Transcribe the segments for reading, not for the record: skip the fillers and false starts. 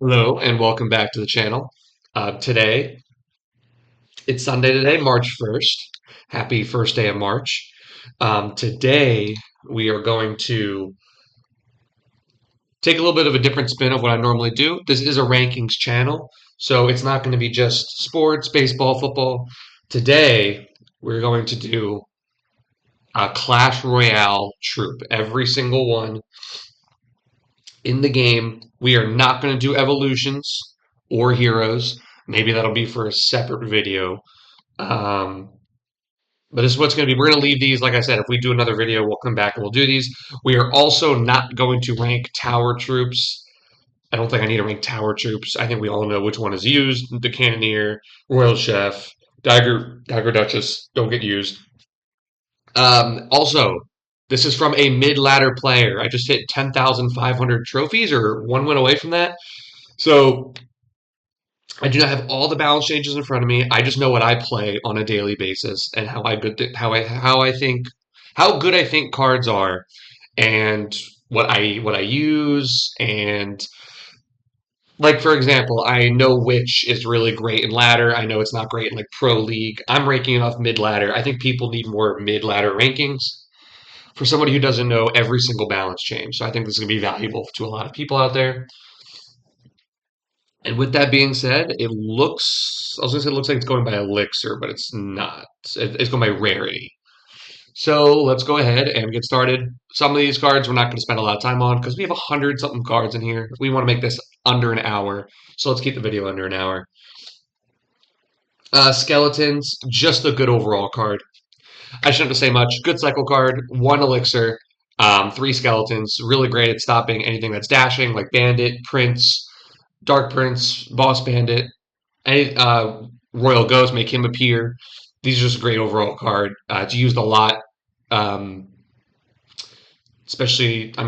Hello and welcome back to the channel. Today, it's Sunday today, March 1st. Happy first day of March. Today, we are going to take a little bit of a different spin of what I normally do. This is a rankings channel, so it's not going to be just sports, baseball, football. Today, we're going to do a Clash Royale troop, every single one in the game. We are not going to do evolutions or heroes. Maybe that'll be for a separate video. Um, but this is what's going to be. We're going to leave these. Like I said, if we do another video, we'll come back and we'll do these. We are also not going to rank tower troops. I don't think I need to rank tower troops. I think we all know which one is used. The Cannoneer, Royal Chef, Dagger Duchess don't get used. Also, this is from a mid-ladder player. I just hit 10,500 trophies or one win away from that. So I do not have all the balance changes in front of me. I just know what I play on a daily basis and how I think how good I think cards are and what I use. And like, for example, I know which is really great in ladder. I know it's not great in like pro league. I'm ranking it off mid ladder. I think people need more mid ladder rankings for somebody who doesn't know every single balance change. So I think this is going to be valuable to a lot of people out there. And with that being said, I was going to say it looks like it's going by elixir, but it's not. It's going by rarity. So let's go ahead and get started. Some of these cards we're not going to spend a lot of time on because we have 100 something cards in here. We want to make this under an hour. So let's keep the video under an hour. Skeletons, just a good overall card. I shouldn't have to say much. Good cycle card, one elixir, three skeletons. Really great at stopping anything that's dashing, like Bandit, Prince, Dark Prince, Boss Bandit, any Royal Ghost, make him appear. These are just a great overall card. It's used a lot, um, especially. I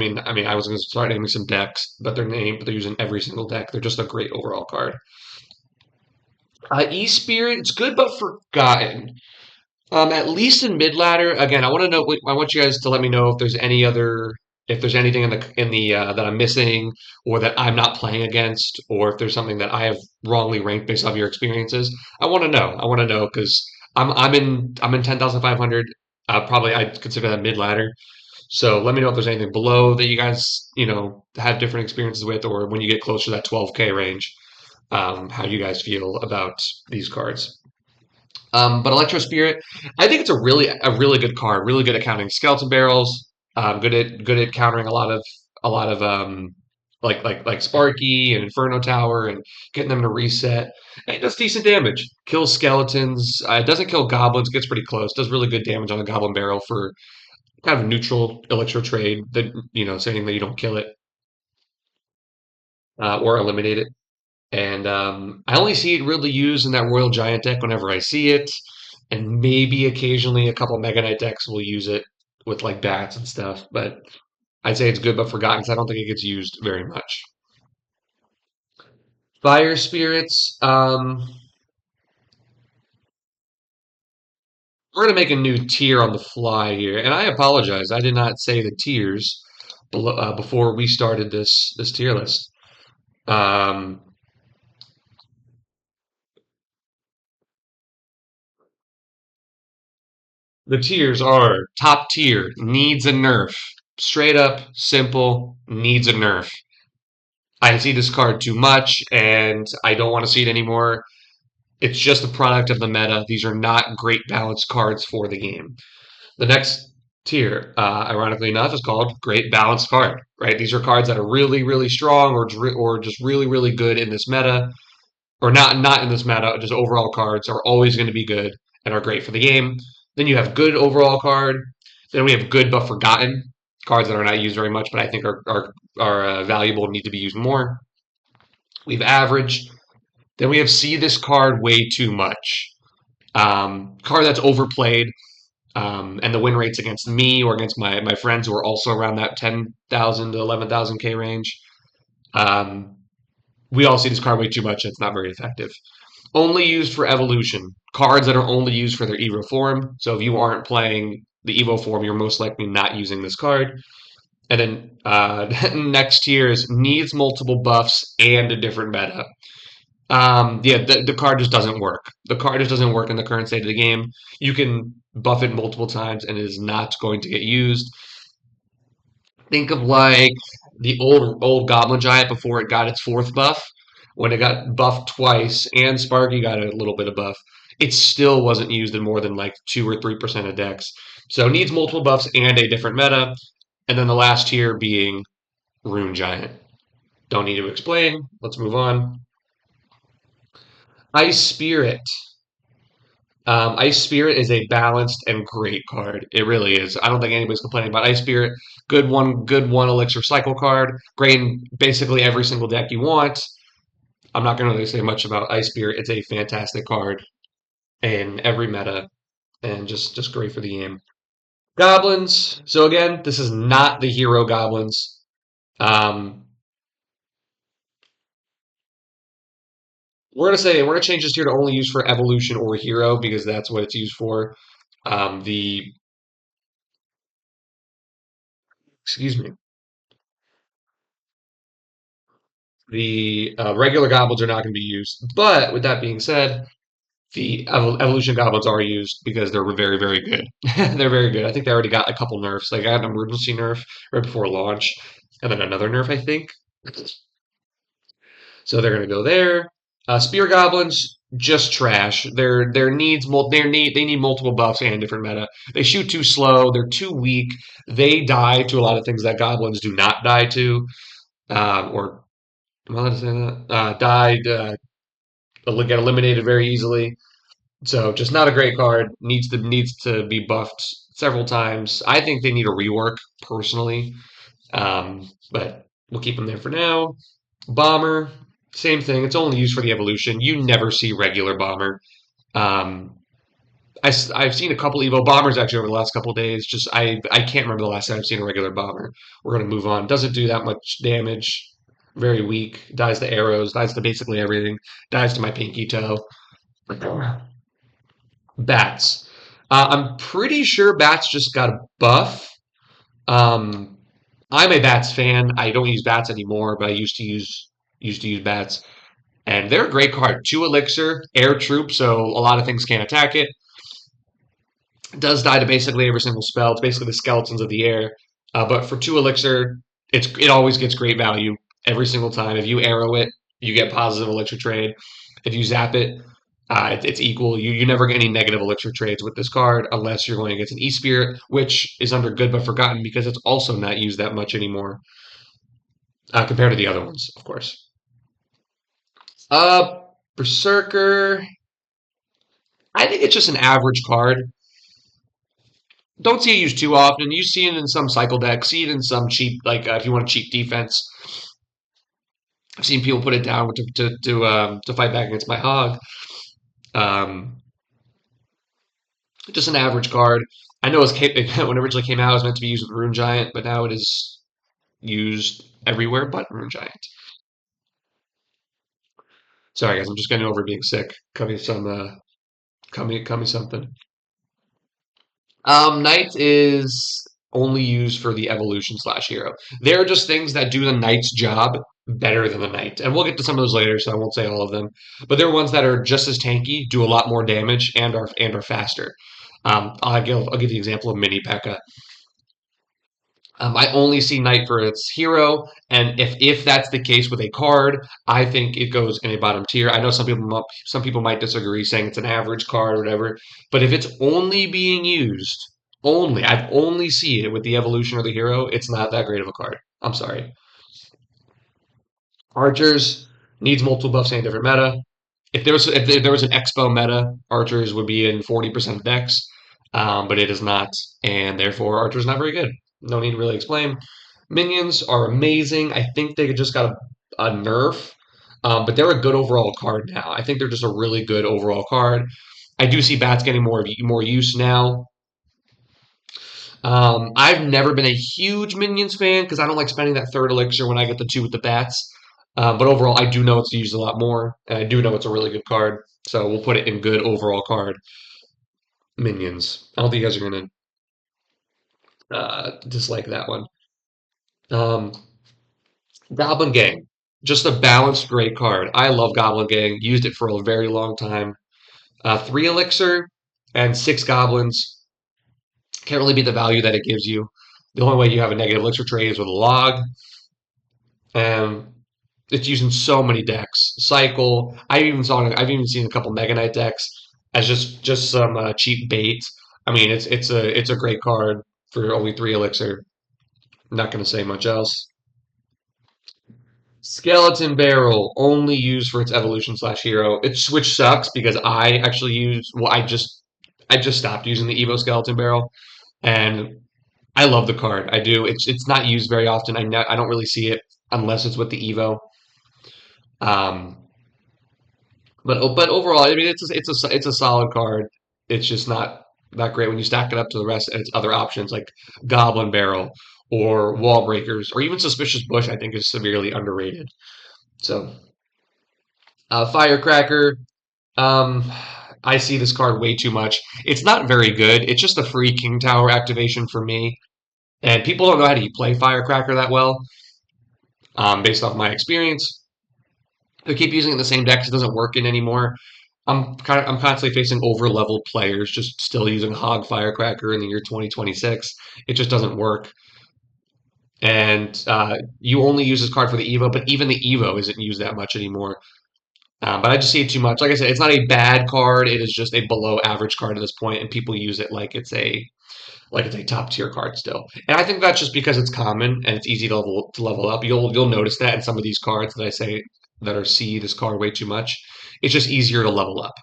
was going to start naming some decks, but they're using every single deck. They're just a great overall card. E Spirit, it's good but forgotten. At least in mid ladder. Again, I want to know. I want you guys to let me know if there's if there's anything in the that I'm missing, or that I'm not playing against, or if there's something that I have wrongly ranked based off your experiences. I want to know. I want to know because I'm in 10,500. Probably I'd consider that mid ladder. So let me know if there's anything below that you guys have different experiences with, or when you get closer to that 12K range, how you guys feel about these cards. But Electro Spirit, I think it's a really good card. Really good at countering skeleton barrels. Good at countering a lot of like Sparky and Inferno Tower and getting them to reset. And it does decent damage. Kills skeletons. It doesn't kill goblins. Gets pretty close. Does really good damage on a goblin barrel for kind of a neutral Electro trade. That saying that you don't kill it or eliminate it. And I only see it really used in that Royal Giant deck whenever I see it, and maybe occasionally a couple Mega Knight decks will use it with like bats and stuff. But I'd say it's good but forgotten because I don't think it gets used very much. Fire Spirits. We're gonna make a new tier on the fly here, and I apologize. I did not say the tiers before we started this tier list. Um, The tiers are top tier, needs a nerf. Straight up, simple, needs a nerf. I see this card too much and I don't want to see it anymore. It's just a product of the meta. These are not great balanced cards for the game. The next tier, ironically enough, is called Great Balanced Card. Right? These are cards that are really, really strong or just really, really good in this meta, or not in this meta. Just overall cards are always going to be good and are great for the game. Then you have good overall card. Then we have good but forgotten cards that are not used very much, but I think are valuable and need to be used more. We have average. Then we have see this card way too much. Card that's overplayed, and the win rates against me or against my friends who are also around that 10,000 to 11,000K range. Um, we all see this card way too much. And it's not very effective. Only used for evolution. Cards that are only used for their Evo form. So if you aren't playing the Evo form, you're most likely not using this card. And then next tier is needs multiple buffs and a different meta. Yeah, the card just doesn't work. The card just doesn't work in the current state of the game. You can buff it multiple times and it is not going to get used. Think of like the old Goblin Giant before it got its fourth buff. When it got buffed twice and Sparky got a little bit of buff, it still wasn't used in more than like 2 or 3% of decks. So it needs multiple buffs and a different meta. And then the last tier being Rune Giant. Don't need to explain. Let's move on. Ice Spirit. Ice Spirit is a balanced and great card. It really is. I don't think anybody's complaining about Ice Spirit. Good one elixir cycle card. Great in basically every single deck you want. I'm not going to really say much about Ice Spirit. It's a fantastic card in every meta and just great for the game. Goblins. So again, this is not the hero goblins. Um, we're gonna change this here to only use for evolution or hero because that's what it's used for. The excuse me. The regular goblins are not going to be used. But with that being said, the evolution goblins are used because they're very, very good. They're very good. I think they already got a couple nerfs. They got an emergency nerf right before launch, and then another nerf, I think. So they're going to go there. Spear goblins just trash. They need multiple buffs and different meta. They shoot too slow. They're too weak. They die to a lot of things that goblins do not die to. Or am I allowed to say that? Died. Get eliminated very easily. So just not a great card. Needs to be buffed several times. I think they need a rework personally, but we'll keep them there for now. Bomber, same thing. It's only used for the evolution. You never see regular bomber. Um, I've seen a couple Evo bombers actually over the last couple of days. Just I can't remember the last time I've seen a regular bomber. We're gonna move on. Doesn't do that much damage. Very weak. Dies to arrows. Dies to basically everything. Dies to my pinky toe. Bats. I'm pretty sure Bats just got a buff. Um, I'm a Bats fan. I don't use Bats anymore, but I used to use Bats, and they're a great card. Two elixir, air troop, so a lot of things can't attack it. It does die to basically every single spell. It's basically the skeletons of the air. But for two elixir, it always gets great value every single time. If you arrow it, you get positive elixir trade. If you zap it, it's equal. You never get any negative elixir trades with this card unless you're going against an E-Spirit, which is under good but forgotten because it's also not used that much anymore compared to the other ones, of course. Uh, Berserker. I think it's just an average card. Don't see it used too often. You see it in some cycle decks. See it in some cheap, like if you want a cheap defense. I've seen people put it down to fight back against my hog. Um, just an average card. I know when it originally came out, it was meant to be used with Rune Giant, but now it is used everywhere but Rune Giant. Sorry, guys, I'm just getting over being sick. Cut me something. Knight is only used for the evolution slash hero. They're just things that do the knight's job better than the knight, and we'll get to some of those later, so I won't say all of them. But they're ones that are just as tanky, do a lot more damage, and are faster. I'll give the example of Mini P.E.K.K.A. I only see Knight for its hero, and if that's the case with a card, I think it goes in a bottom tier. I know some people might disagree, saying it's an average card or whatever, but if it's only being used, I've only seen it with the evolution or the hero, it's not that great of a card. I'm sorry. Archers needs multiple buffs and a different meta. If there was an Expo meta, Archers would be in 40% of decks, but it is not, and therefore Archer's not very good. No need to really explain. Minions are amazing. I think they just got a nerf, but they're a good overall card now. I think they're just a really good overall card. I do see bats getting more use now. I've never been a huge minions fan because I don't like spending that third elixir when I get the two with the bats. But overall, I do know it's used a lot more, and I do know it's a really good card. So we'll put it in good overall card. Minions. I don't think you guys are gonna dislike that one. Um, Goblin Gang, just a balanced great card. I love Goblin Gang. Used it for a very long time. Three elixir and six goblins. Can't really beat the value that it gives you. The only way you have a negative elixir trade is with a log. And it's used in so many decks. Cycle. I've even seen a couple Mega Knight decks as just some cheap bait. I mean, it's a great card for only three elixir. I'm not going to say much else. Skeleton Barrel only used for its evolution slash hero. It's which sucks because I actually use well I just stopped using the Evo Skeleton Barrel and I love the card. I do. It's not used very often. I don't really see it unless it's with the Evo. Um, but overall, I mean it's a solid card. It's just not great when you stack it up to the rest and its other options like Goblin Barrel or Wall Breakers or even Suspicious Bush. I think is severely underrated. So Firecracker. Um, I see this card way too much. It's not very good. It's just a free King Tower activation for me, and people don't know how to play Firecracker that well, based off my experience. They keep using it in the same decks. It doesn't work in anymore. I'm constantly facing over leveled players just still using Hog Firecracker in the year 2026. It just doesn't work. And you only use this card for the Evo, but even the Evo isn't used that much anymore. But I just see it too much. Like I said, it's not a bad card. It is just a below average card at this point, and people use it like it's a top tier card still. And I think that's just because it's common and it's easy to level up. You'll notice that in some of these cards that I say that are see this card way too much. It's just easier to level up.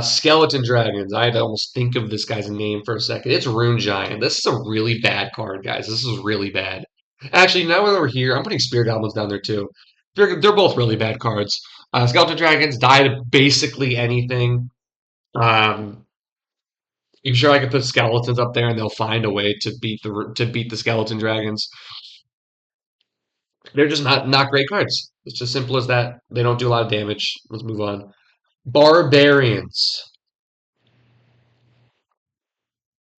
Skeleton Dragons. I had to almost think of this guy's name for a second. It's Rune Giant. This is a really bad card, guys. This is really bad. Actually, now that we're here, I'm putting Spear Goblins down there too. They're both really bad cards. Skeleton Dragons die to basically anything. Um, I'm sure I could put skeletons up there, and they'll find a way to beat the Skeleton Dragons. They're just not great cards. It's as simple as that. They don't do a lot of damage. Let's move on. Barbarians.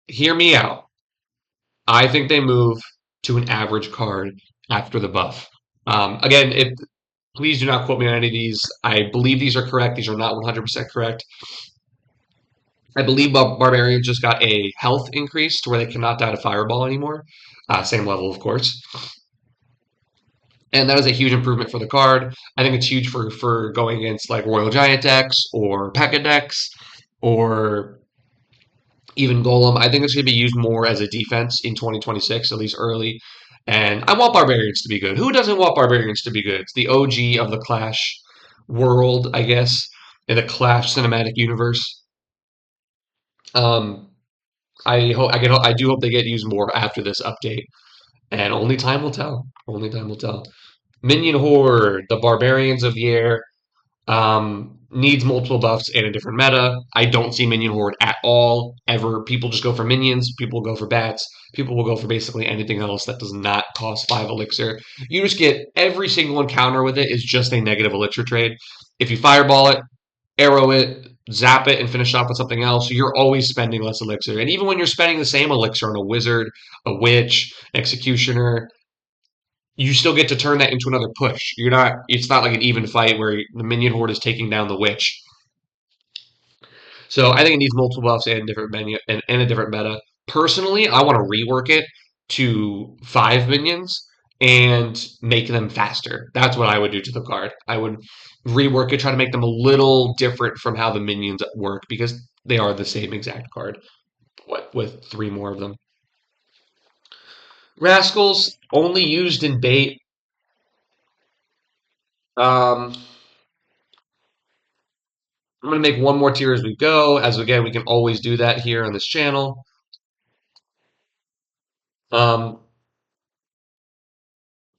Hear me out. I think they move to an average card after the buff. Again, if please do not quote me on any of these. I believe these are correct. These are not 100% correct. I believe Barbarians just got a health increase to where they cannot die to Fireball anymore. Same level, of course. And that is a huge improvement for the card. I think it's huge for going against like Royal Giant decks or P.E.K.K.A decks or even Golem. I think it's going to be used more as a defense in 2026, at least early. And I want Barbarians to be good. Who doesn't want Barbarians to be good? It's the OG of the Clash world, I guess, in the Clash cinematic universe. Um, I do hope they get used more after this update, and only time will tell. Only time will tell. Minion Horde, the Barbarians of the Air. Needs multiple buffs and a different meta. I don't see Minion Horde at all, ever. People just go for minions. People will go for bats. People will go for basically anything else that does not cost 5 elixir. You just get every single encounter with it is just a negative elixir trade. If you fireball it, arrow it, zap it, and finish off with something else, you're always spending less elixir. And even when you're spending the same elixir on a wizard, a witch, executioner, you still get to turn that into another push. You're not. It's not like an even fight where the minion horde is taking down the witch. So I think it needs multiple buffs and different menu and a different meta. Personally, I want to rework it to 5 minions and make them faster. That's what I would do to the card. I would rework it, try to make them a little different from how the minions work because they are the same exact card. What with 3 more of them. Rascals only used in bait. Um, I'm going to make one more tier as we go, as again, we can always do that here on this channel. Um,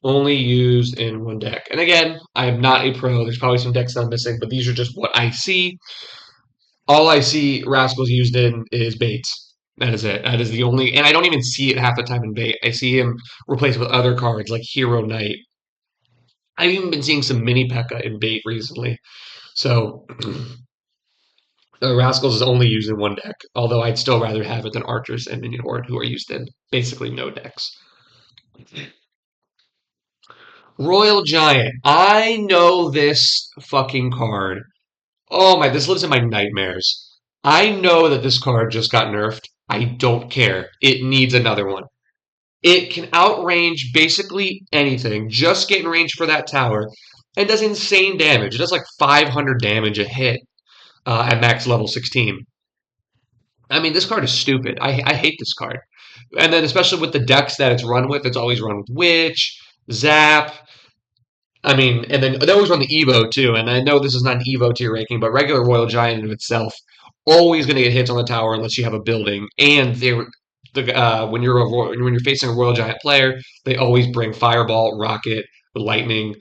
only used in one deck. And again, I am not a pro. There's probably some decks I'm missing, but these are just what I see. All I see Rascals used in is baits. That is it. That is the only, and I don't even see it half the time in bait. I see him replaced with other cards like Hero Knight. I've even been seeing some mini P.E.K.K.A in bait recently. So Rascals is only used in one deck, although I'd still rather have it than Archers and Minion Horde, who are used in basically no decks. Royal Giant. I know this fucking card. Oh my, this lives in my nightmares. I know that this card just got nerfed. I don't care. It needs another one. It can outrange basically anything. Just get in range for that tower and does insane damage. It does like 500 damage a hit at max level 16. I mean, this card is stupid. I hate this card. And then especially with the decks that it's run with, it's always run with Witch, Zap, I mean, and then they always run the Evo too. And I know this is not an Evo tier ranking, but regular Royal Giant in itself always going to get hits on the tower unless you have a building. And when when you're facing a Royal Giant player, they always bring Fireball, Rocket, Lightning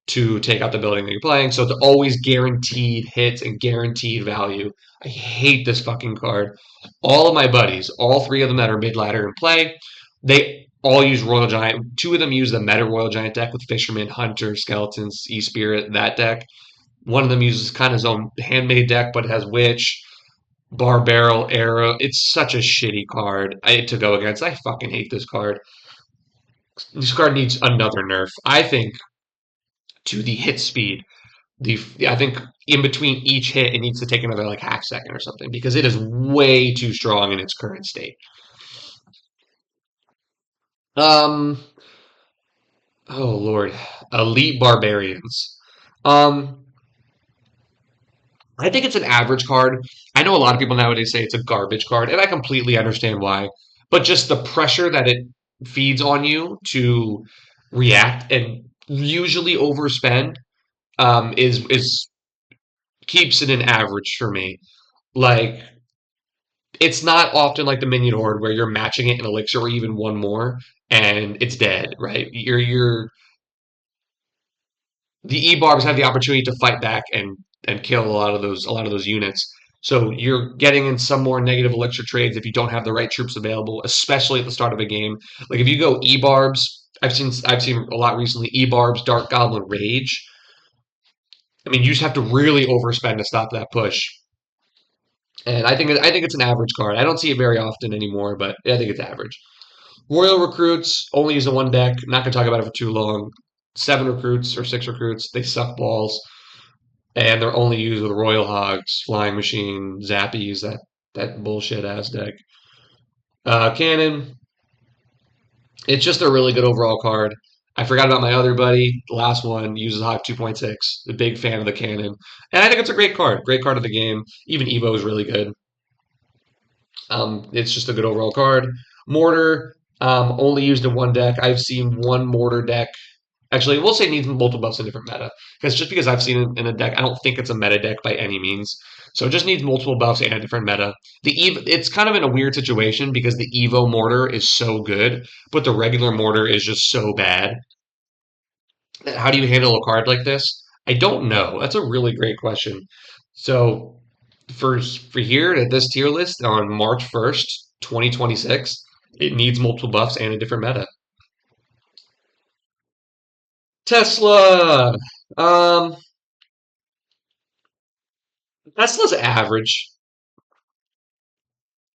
to take out the building that you're playing. So it's always guaranteed hits and guaranteed value. I hate this fucking card. All of my buddies, all three of them that are mid ladder in play, they all use Royal Giant. Two of them use the meta Royal Giant deck with Fisherman, Hunter, Skeletons, E Spirit, that deck. One of them uses kind of his own handmade deck, but it has Witch, Bar Barrel, Arrow. It's such a shitty card to go against. I fucking hate this card. This card needs another nerf. I think to the hit speed. I think in between each hit, it needs to take another like half second or something because it is way too strong in its current state. Um, oh Lord, Elite Barbarians. Um, I think it's an average card. I know a lot of people nowadays say it's a garbage card, and I completely understand why. But just the pressure that it feeds on you to react and usually overspend is keeps it an average for me. Like it's not often like the minion horde where you're matching it in elixir or even one more and it's dead, right? You're the e-barbs have the opportunity to fight back and kill a lot of those units. So you're getting in some more negative elixir trades if you don't have the right troops available, especially at the start of a game. Like if you go e-barbs, I've seen a lot recently e-barbs, Dark Goblin Rage. I mean, you just have to really overspend to stop that push. And I think it's an average card. I don't see it very often anymore, but I think it's average. Royal recruits only use the one deck. Not gonna talk about it for too long. Seven recruits or six recruits. They suck balls, and they're only used with Royal Hogs, Flying Machine, Zappies. That bullshit ass deck. Cannon. It's just a really good overall card. I forgot about my other buddy. The last one uses Hog 2.6. A big fan of the cannon, and I think it's a great card. Great card of the game. Even Evo is really good. It's just a good overall card. Mortar, only used in one deck. I've seen one mortar deck. Actually, we'll say needs multiple buffs in different meta. Because just because I've seen it in a deck, I don't think it's a meta deck by any means. So it just needs multiple buffs and a different meta. It's kind of in a weird situation because the Evo mortar is so good, but the regular mortar is just so bad. How do you handle a card like this? I don't know. That's a really great question. So for here at this tier list on March 1st, 2026, it needs multiple buffs and a different meta. Tesla. Um, Tesla's average.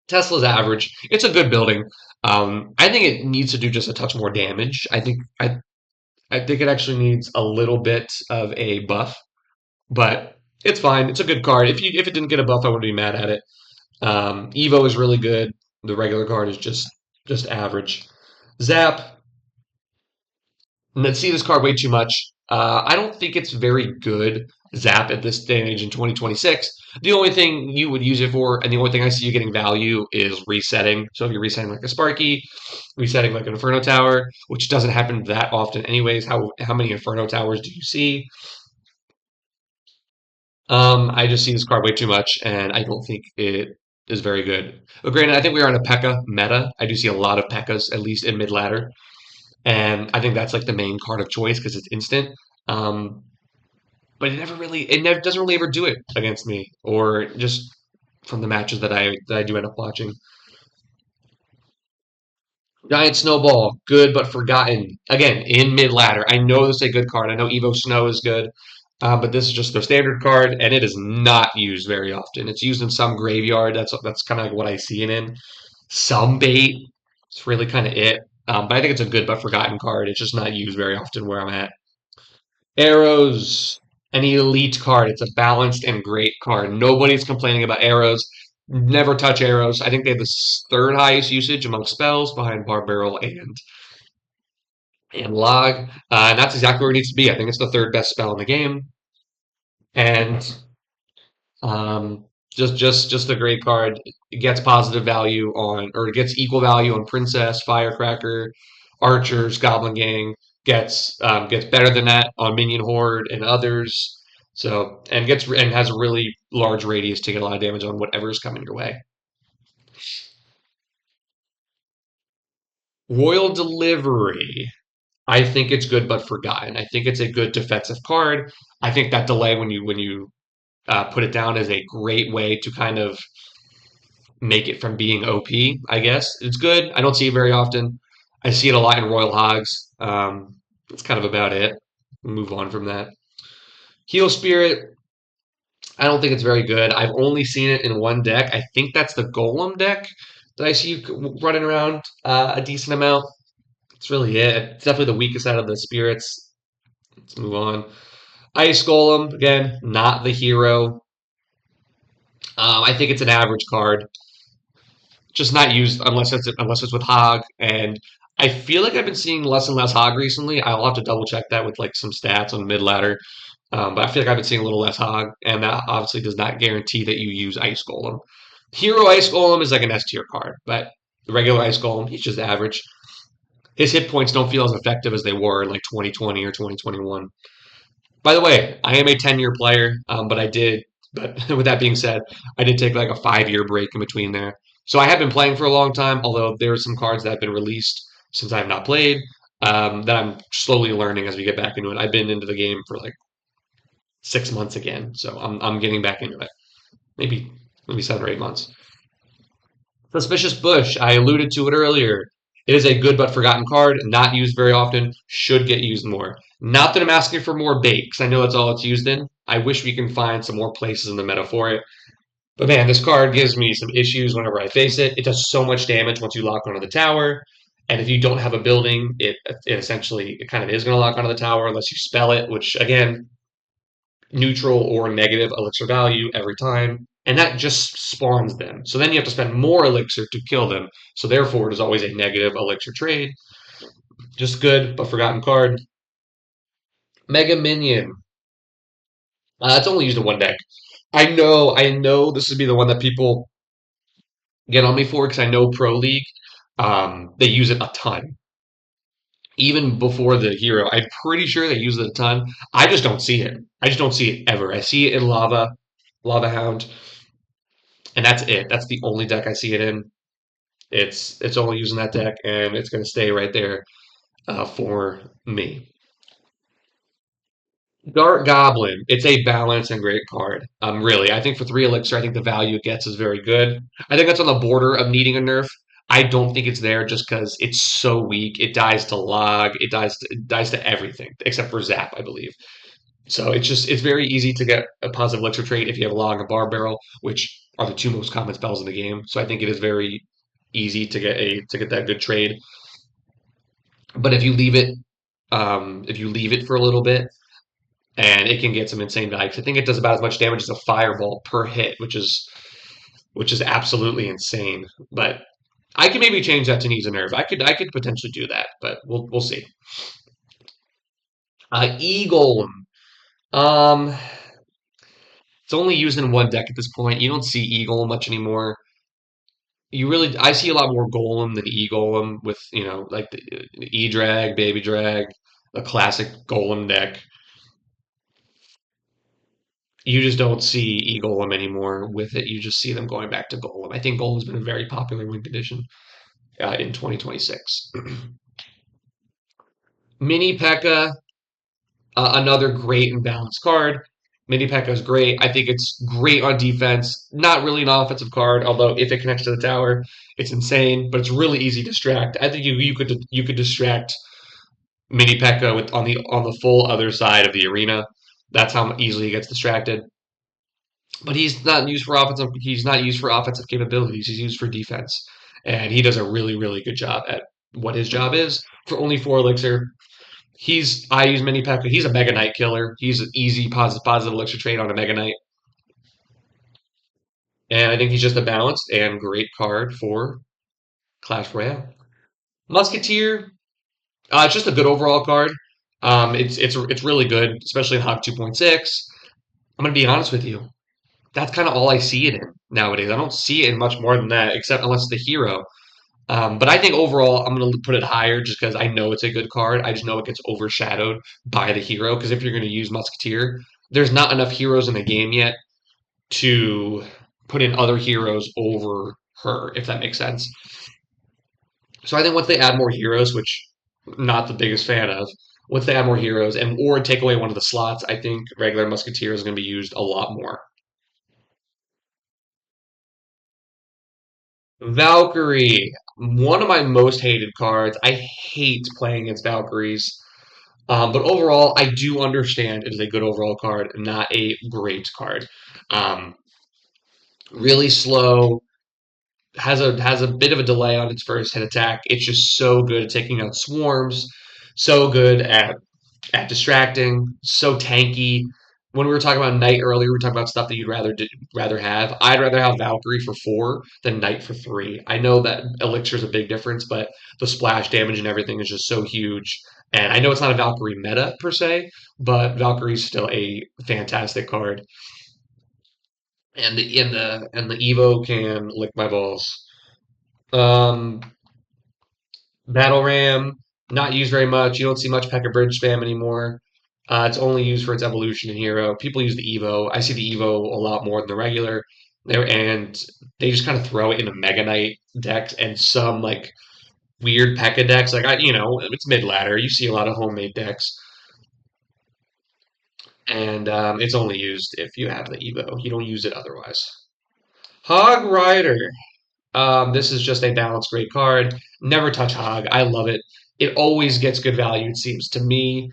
Tesla's average. It's a good building. I think it needs to do just a touch more damage. I think it actually needs a little bit of a buff, but it's fine. It's a good card. If it didn't get a buff, I wouldn't be mad at it. Evo is really good. The regular card is just average. Zap. See this card way too much. I don't think it's very good Zap at this day and age in 2026. The only thing you would use it for, and the only thing I see you getting value is resetting. So if you're resetting like a Sparky, resetting like an Inferno Tower, which doesn't happen that often anyways. How many Inferno Towers do you see? I just see this card way too much, and I don't think it is very good. But granted, I think we are in a P.E.K.K.A meta. I do see a lot of P.E.K.K.As, at least in mid ladder. And I think that's like the main card of choice because it's instant. Um, but it never doesn't really ever do it against me, or just from the matches that I do end up watching. Giant Snowball, good but forgotten. Again, in mid ladder. I know this is a good card. I know Evo Snow is good. But this is just their standard card, and it is not used very often. It's used in some graveyard. That's kind of like what I see it in. Some bait. It's really kind of it. But I think it's a good but forgotten card. It's just not used very often where I'm at. Arrows, any elite card. It's a balanced and great card. Nobody's complaining about arrows. Never touch arrows. I think they have the third highest usage among spells behind Barbarrel and Log. And that's exactly where it needs to be. I think it's the third best spell in the game. And just a great card. It gets positive value on, or it gets equal value on Princess, Firecracker, Archers, Goblin Gang. Gets better than that on Minion Horde and others. So and has a really large radius to get a lot of damage on whatever's coming your way. Royal Delivery. I think it's good but forgotten. I think it's a good defensive card. I think that delay when you put it down is a great way to kind of make it from being OP, I guess. It's good. I don't see it very often. I see it a lot in Royal Hogs. That's kind of about it. Move on from that. Heal Spirit, I don't think it's very good. I've only seen it in one deck. I think that's the Golem deck that I see running around a decent amount. That's really it. It's definitely the weakest out of the spirits. Let's move on. Ice Golem, again, not the hero. I think it's an average card. Just not used unless it's with Hog. And I feel like I've been seeing less and less Hog recently. I'll have to double check that with like some stats on mid ladder. But I feel like I've been seeing a little less Hog, and that obviously does not guarantee that you use Ice Golem. Hero Ice Golem is like an S tier card, but the regular Ice Golem, he's just average. His hit points don't feel as effective as they were in like 2020 or 2021. By the way, I am a 10-year player, but with that being said, I did take like a 5-year break in between there. So I have been playing for a long time, although there are some cards that have been released since I have not played that I'm slowly learning as we get back into it. I've been into the game for like 6 months again, so I'm getting back into it. Maybe 7 or 8 months. Suspicious Bush, I alluded to it earlier. It is a good but forgotten card, not used very often, should get used more. Not that I'm asking for more bait, because I know that's all it's used in. I wish we can find some more places in the meta for it. But man, this card gives me some issues whenever I face it. It does so much damage once you lock onto the tower. And if you don't have a building, it kind of is going to lock onto the tower unless you spell it, which again, neutral or negative elixir value every time. And that just spawns them. So then you have to spend more elixir to kill them. So therefore, it is always a negative elixir trade. Just good, but forgotten card. Mega Minion. It's only used in one deck. I know this would be the one that people get on me for because I know Pro League, they use it a ton. Even before the hero, I'm pretty sure they use it a ton. I just don't see it. I just don't see it ever. I see it in Lava Hound, and that's it. That's the only deck I see it in. It's only using that deck, and it's going to stay right there for me. Dark Goblin. It's a balanced and great card. Really, I think for 3 elixir, I think the value it gets is very good. I think that's on the border of needing a nerf. I don't think it's there just because it's so weak. It dies to log. It dies to everything except for zap, I believe. So it's very easy to get a positive elixir trade if you have log and bar barrel, which are the two most common spells in the game. So I think it is very easy to get that good trade. But if you leave it for a little bit, and it can get some insane value. 'Cause I think it does about as much damage as a fireball per hit, which is absolutely insane. But I could maybe change that to needs a nerve. I could potentially do that, but we'll see. Eagle. Um, it's only used in one deck at this point. You don't see Eagle much anymore. I see a lot more Golem than E-Golem with, like the E-Drag, Baby Drag, the classic Golem deck. You just don't see E-Golem anymore with it. You just see them going back to Golem. I think Golem's been a very popular win condition in 2026. Mini P.E.K.K.A, another great and balanced card. Mini P.E.K.K.A is great. I think it's great on defense. Not really an offensive card, although if it connects to the tower, it's insane. But it's really easy to distract. I think you could distract Mini P.E.K.K.A with on the full other side of the arena. That's how easily he gets distracted. But he's not used for offensive. He's not used for offensive capabilities. He's used for defense, and he does a really, really good job at what his job is. For only four elixir, I use mini P.E.K.K.A. He's a Mega Knight killer. He's an easy positive elixir trade on a Mega Knight, and I think he's just a balanced and great card for Clash Royale. Musketeer, it's just a good overall card. It's really good, especially in Hog 2.6. I'm gonna be honest with you. That's kind of all I see it in nowadays. I don't see it in much more than that, except unless it's the hero. But I think overall, I'm going to put it higher just because I know it's a good card. I just know it gets overshadowed by the hero. Because if you're going to use Musketeer, there's not enough heroes in the game yet to put in other heroes over her, if that makes sense. So I think once they add more heroes, which I'm not the biggest fan of, once they add more heroes and or take away one of the slots, I think regular Musketeer is going to be used a lot more. Valkyrie, one of my most hated cards. I hate playing against Valkyries. But overall, I do understand it is a good overall card, not a great card. Um, really slow, has a bit of a delay on its first hit attack. It's just so good at taking out swarms, so good at distracting, so tanky. When we were talking about Knight earlier, we were talking about stuff that you'd rather have. I'd rather have Valkyrie for 4 than Knight for 3. I know that Elixir is a big difference, but the splash damage and everything is just so huge. And I know it's not a Valkyrie meta per se, but Valkyrie's still a fantastic card. And the Evo can lick my balls. Um, Battle Ram, not used very much. You don't see much P.E.K.K.A. Bridge spam anymore. It's only used for its evolution in Hero. People use the Evo. I see the Evo a lot more than the regular. And they just kind of throw it in a Mega Knight decks and some like weird P.E.K.K.A. decks. It's mid ladder. You see a lot of homemade decks, and it's only used if you have the Evo. You don't use it otherwise. Hog Rider. This is just a balanced great card. Never touch Hog. I love it. It always gets good value, it seems to me,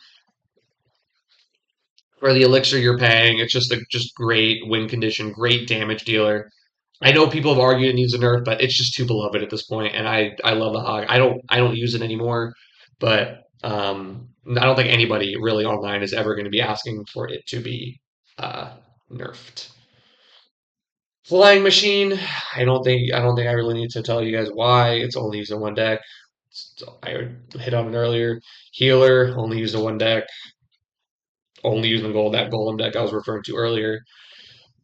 for the elixir you're paying. It's just a just great win condition, great damage dealer. I know people have argued it needs a nerf, but it's just too beloved at this point, and I love the Hog. I don't use it anymore, but I don't think anybody really online is ever going to be asking for it to be uh, nerfed. Flying Machine. I don't think I really need to tell you guys why. It's only used in one deck. I hit on it earlier. Healer only used in one deck. Only used in that Golem deck I was referring to earlier.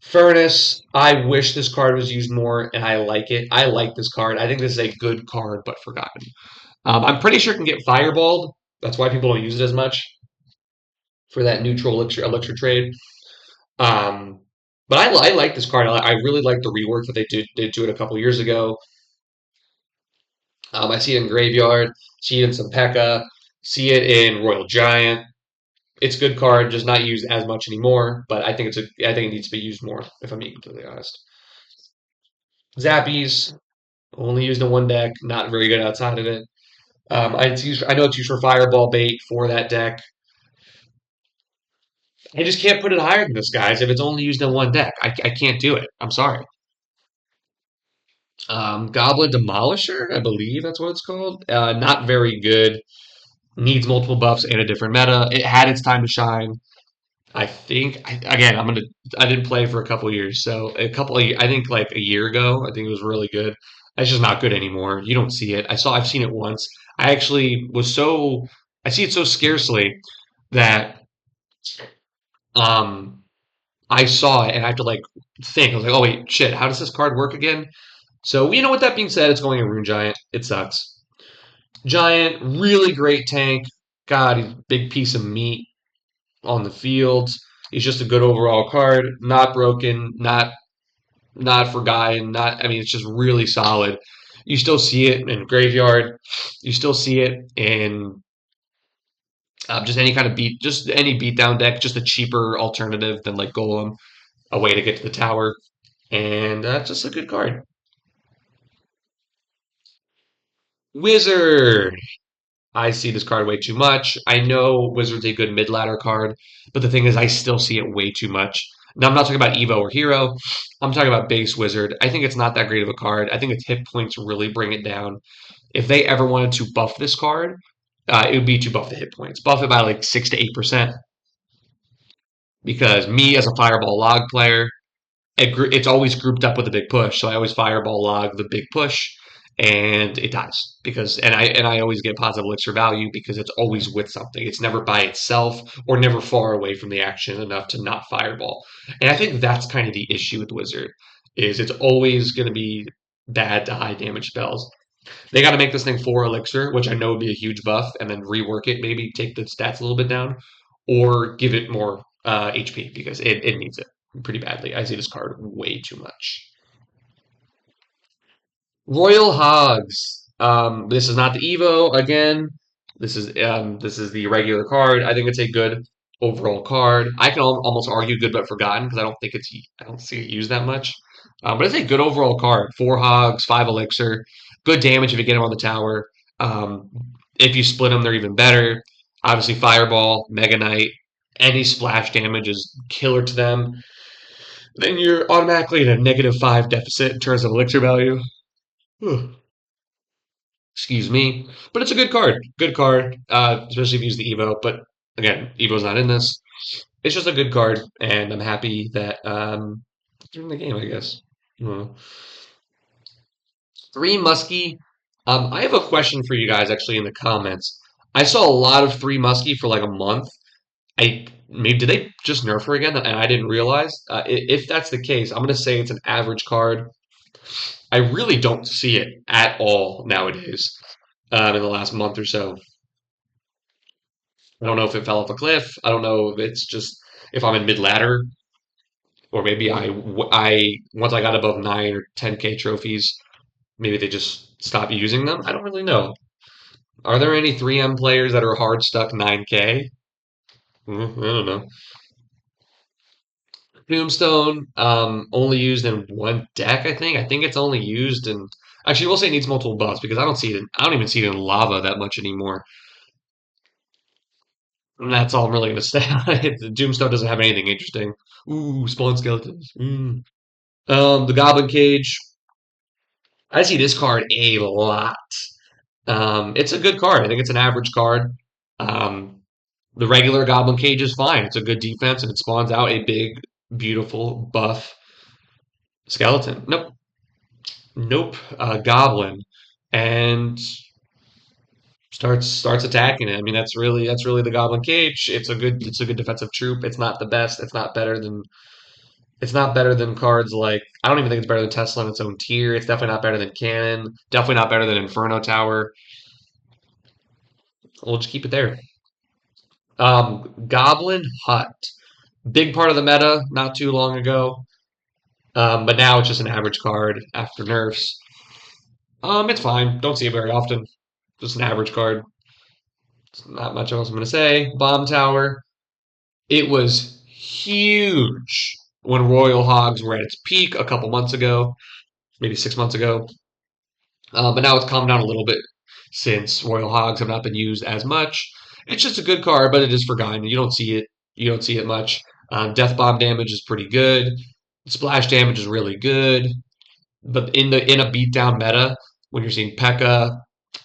Furnace. I wish this card was used more, and I like it. I like this card. I think this is a good card, but forgotten. I'm pretty sure it can get fireballed. That's why people don't use it as much for that neutral elixir trade. Um, but I like this card. I really like the rework that they did to it a couple years ago. I see it in Graveyard, see it in some P.E.K.K.A., see it in Royal Giant. It's a good card, just not used as much anymore. But I think it needs to be used more, if I'm being completely honest. Zappies only used in one deck, not very good outside of it. I know it's used for Fireball bait for that deck. I just can't put it higher than this, guys. If it's only used in one deck, I can't do it. I'm sorry. Goblin Demolisher, I believe that's what it's called. Not very good. Needs multiple buffs and a different meta. It had its time to shine. Again, I didn't play for a couple years, so I think like a year ago, I think it was really good. It's just not good anymore. You don't see it. I've seen it once. I actually I see it so scarcely that um I saw it and I have to like think. I was like, oh wait, shit, how does this card work again? So with that being said, it's going in Rune Giant. It sucks. Giant, really great tank. God, he's a big piece of meat on the field. He's just a good overall card. Not broken, not forgotten. Not I mean, it's just really solid. You still see it in Graveyard. You still see it in just any kind of just any beatdown deck. Just a cheaper alternative than like Golem, a way to get to the tower, and just a good card. Wizard. I see this card way too much. I know Wizard's a good mid ladder card, but the thing is, I still see it way too much. Now, I'm not talking about Evo or Hero. I'm talking about base Wizard. I think it's not that great of a card. I think its hit points really bring it down. If they ever wanted to buff this card, it would be to buff the hit points. Buff it by like 6 to 8%. Because me as a Fireball log player, it's always grouped up with a big push. So I always Fireball log the big push, and it dies because and I always get positive elixir value because it's always with something. It's never by itself or never far away from the action enough to not Fireball. And I think that's kind of the issue with Wizard is it's always going to be bad to high damage spells. They got to make this thing 4 elixir, which I know would be a huge buff, and then rework it, maybe take the stats a little bit down, or give it more HP because it needs it pretty badly. I see this card way too much. Royal Hogs. This is not the Evo again. This is the regular card. I think it's a good overall card. I can almost argue good but forgotten because I don't see it used that much. But it's a good overall card. 4 Hogs, 5 elixir, good damage if you get them on the tower. Um, if you split them, they're even better. Obviously, Fireball, Mega Knight, any splash damage is killer to them. Then you're automatically in a -5 deficit in terms of elixir value. Excuse me. But it's a good card. Good card, especially if you use the Evo. But again, Evo's not in this. It's just a good card, and I'm happy that it's in the game, I guess. Uh, 3 Muskie. I have a question for you guys actually in the comments. I saw a lot of 3 Muskie for like a month. I maybe did they just nerf her again, and I didn't realize. If that's the case, I'm gonna say it's an average card. I really don't see it at all nowadays. In the last month or so, I don't know if it fell off a cliff. I don't know if it's just if I'm in mid ladder or maybe I once I got above 9 or 10K trophies, maybe they just stopped using them. I don't really know. Are there any 3M players that are hard stuck 9K? I don't know. Tombstone, only used in one deck, I think. I think it's only used in. Actually, we'll say it needs multiple buffs because I don't see it. I don't even see it in lava that much anymore. And that's all I'm really going to say. The Tombstone doesn't have anything interesting. Ooh, spawn skeletons. The Goblin Cage. I see this card a lot. It's a good card. I think it's an average card. Um, the regular Goblin Cage is fine. It's a good defense, and it spawns out a big, beautiful buff skeleton. Nope, nope. Goblin, and starts attacking it. I mean, that's really the Goblin Cage. It's a good defensive troop. It's not the best. It's not better than cards like I don't even think it's better than Tesla in its own tier. It's definitely not better than Cannon. Definitely not better than Inferno Tower. We'll just keep it there. Goblin Hut, big part of the meta not too long ago, but now it's just an average card after nerfs. It's fine. Don't see it very often. Just an average card. It's not much else I'm gonna say. Bomb Tower. It was huge when Royal Hogs were at its peak a couple months ago, maybe 6 months ago. But now it's calmed down a little bit since Royal Hogs have not been used as much. It's just a good card, but it is forgotten. You don't see it. You don't see it much. Death bomb damage is pretty good. Splash damage is really good. But in a beatdown meta, when you're seeing P.E.K.K.A,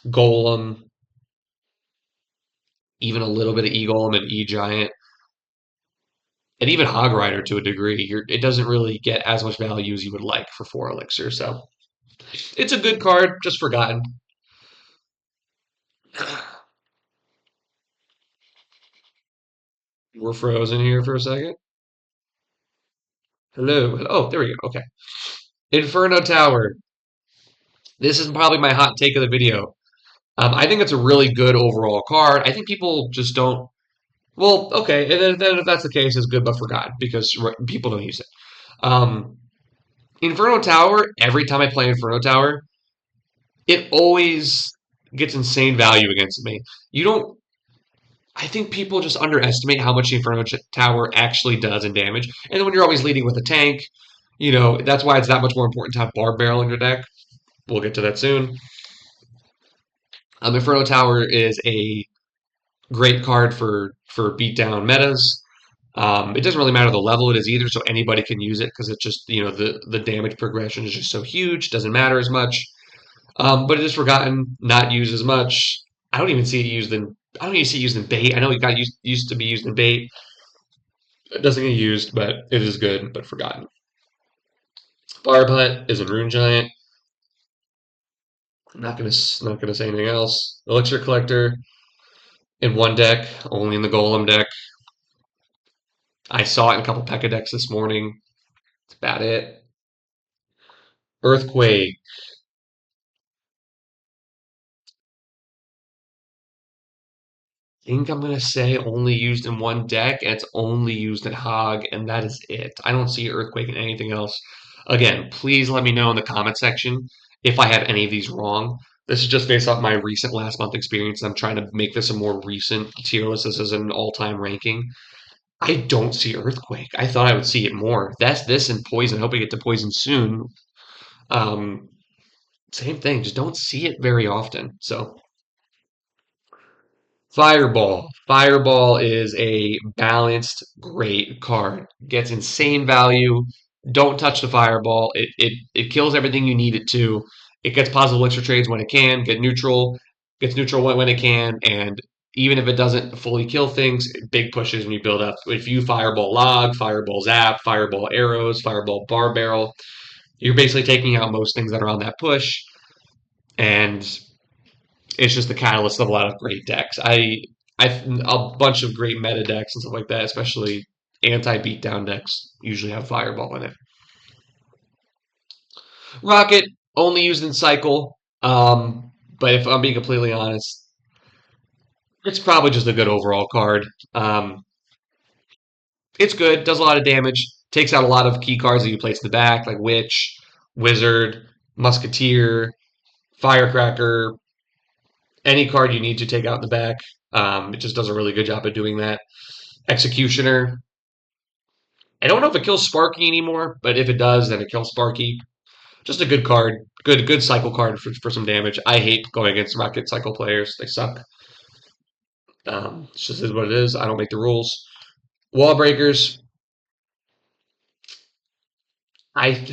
Golem, even a little bit of E Golem and E Giant, and even Hog Rider to a degree, it doesn't really get as much value as you would like for 4 elixir. So it's a good card, just forgotten. We're frozen here for a second. Hello. Oh, there we go. Okay. Inferno Tower. This is probably my hot take of the video. I think it's a really good overall card. I think people just don't. Well, okay, and then if that's the case, it's good but forgotten because people don't use it. Um, Inferno Tower. Every time I play Inferno Tower, it always gets insane value against me. You don't. I think people just underestimate how much the Inferno Tower actually does in damage. And then when you're always leading with a tank, that's why it's that much more important to have Barb Barrel in your deck. We'll get to that soon. Inferno Tower is a great card for beatdown metas. It doesn't really matter the level it is either, so anybody can use it because it's just the damage progression is just so huge, doesn't matter as much. But it is forgotten, not used as much. I don't even see it used in. I don't even see it used in bait. I know it got used to be used in bait. It doesn't get used, but it is good, but forgotten. Barb Hut is a Rune Giant. I'm not gonna say anything else. Elixir Collector in one deck, only in the Golem deck. I saw it in a couple P.E.K.K.A decks this morning. That's about it. Earthquake. I think I'm gonna say only used in one deck, and it's only used in Hog, and that is it. I don't see Earthquake in anything else. Again, please let me know in the comment section if I have any of these wrong. This is just based off my recent last month experience. I'm trying to make this a more recent tier list. This is an all-time ranking. I don't see Earthquake. I thought I would see it more. That's this and Poison. I hope I get to Poison soon. Um, Same thing. Just don't see it very often. So Fireball. Fireball is a balanced, great card. Gets insane value. Don't touch the Fireball. It kills everything you need it to. It gets positive elixir trades when it can, gets neutral when it can, and even if it doesn't fully kill things, big pushes when you build up. If you Fireball Log, Fireball Zap, Fireball Arrows, Fireball Bar Barrel, you're basically taking out most things that are on that push, and it's just the catalyst of a lot of great decks. I a bunch of great meta decks and stuff like that, especially anti beatdown decks, usually have Fireball in it. Rocket only used in cycle, but if I'm being completely honest, it's probably just a good overall card. It's good, does a lot of damage, takes out a lot of key cards that you place in the back, like Witch, Wizard, Musketeer, Firecracker, any card you need to take out in the back. It just does a really good job of doing that. Executioner. I don't know if it kills Sparky anymore, but if it does, then it kills Sparky. Just a good card. Good cycle card for some damage. I hate going against Rocket cycle players. They suck. It's just is what it is. I don't make the rules. Wall breakers. I